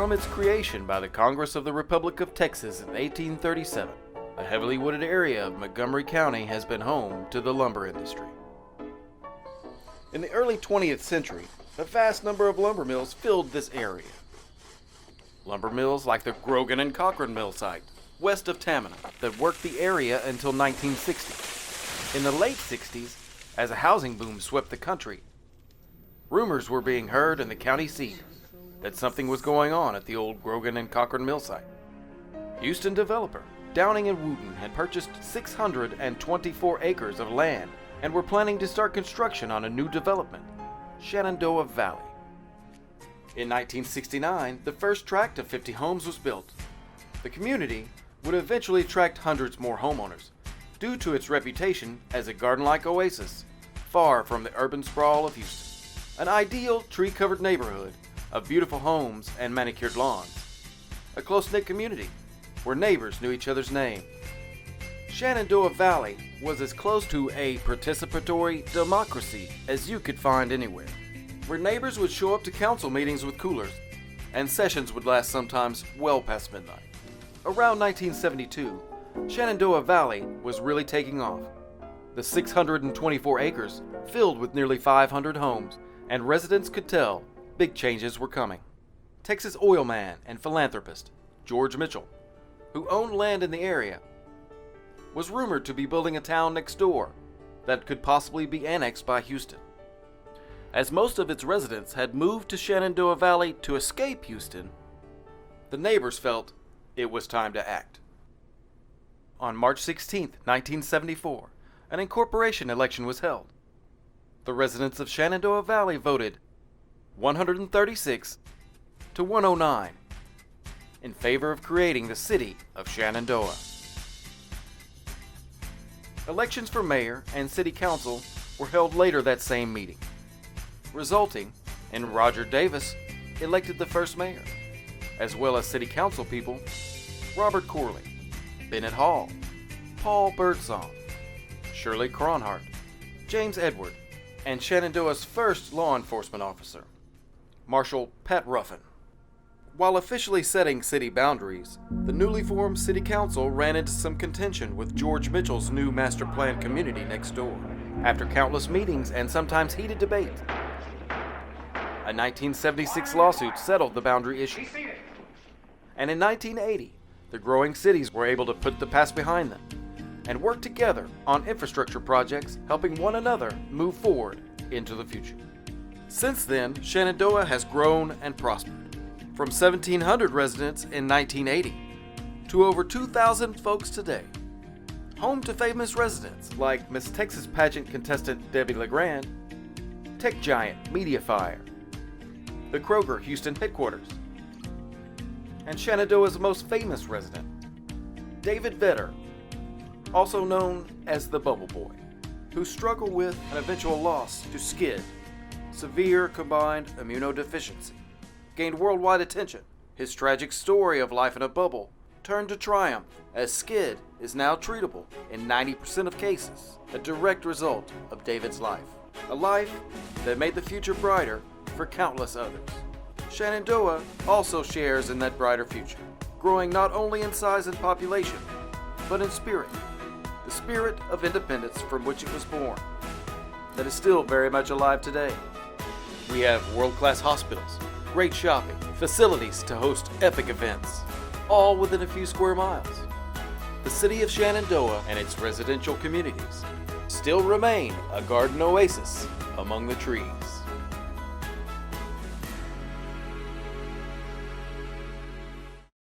From its creation by the Congress of the Republic of Texas in 1837, the heavily wooded area of Montgomery County has been home to the lumber industry. In the early 20th century, a vast number of lumber mills filled this area. Lumber mills like the Grogan and Cochran mill site, west of Tamina, that worked the area until 1960. In the late 60s, as a housing boom swept the country, rumors were being heard in the county seat that something was going on at the old Grogan and Cochran mill site. Houston developer Downing and Wooten had purchased 624 acres of land and were planning to start construction on a new development, Shenandoah Valley. In 1969, the first tract of 50 homes was built. The community would eventually attract hundreds more homeowners due to its reputation as a garden-like oasis far from the urban sprawl of Houston. An ideal tree-covered neighborhood of beautiful homes and manicured lawns. A close-knit community where neighbors knew each other's name. Shenandoah Valley was as close to a participatory democracy as you could find anywhere, where neighbors would show up to council meetings with coolers, and sessions would last sometimes well past midnight. Around 1972, Shenandoah Valley was really taking off. The 624 acres filled with nearly 500 homes, and residents could tell big changes were coming. Texas oil man and philanthropist George Mitchell, who owned land in the area, was rumored to be building a town next door that could possibly be annexed by Houston. As most of its residents had moved to Shenandoah Valley to escape Houston, the neighbors felt it was time to act. On March 16, 1974, an incorporation election was held. The residents of Shenandoah Valley voted 136 to 109 in favor of creating the City of Shenandoah. Elections for mayor and city council were held later that same meeting, resulting in Roger Davis elected the first mayor, as well as city council people Robert Corley, Bennett Hall, Paul Birdsong, Shirley Cronhart, James Edward, and Shenandoah's first law enforcement officer, Marshal Pat Ruffin. While officially setting city boundaries, the newly formed city council ran into some contention with George Mitchell's new master plan community next door. After countless meetings and sometimes heated debate, a 1976 lawsuit settled the boundary issue. And in 1980, the growing cities were able to put the past behind them and work together on infrastructure projects, helping one another move forward into the future. Since then, Shenandoah has grown and prospered. From 1,700 residents in 1980 to over 2,000 folks today. Home to famous residents like Miss Texas pageant contestant Debbie LeGrand, tech giant Mediafire, the Kroger Houston headquarters, and Shenandoah's most famous resident, David Vetter, also known as the Bubble Boy, who struggled with an eventual loss to SCID, severe combined immunodeficiency, gained worldwide attention. His tragic story of life in a bubble turned to triumph as SCID is now treatable in 90% of cases, a direct result of David's life. A life that made the future brighter for countless others. Shenandoah also shares in that brighter future, growing not only in size and population, but in spirit. The spirit of independence from which it was born, that is still very much alive today. We have world-class hospitals, great shopping, facilities to host epic events, all within a few square miles. The city of Shenandoah and its residential communities still remain a garden oasis among the trees.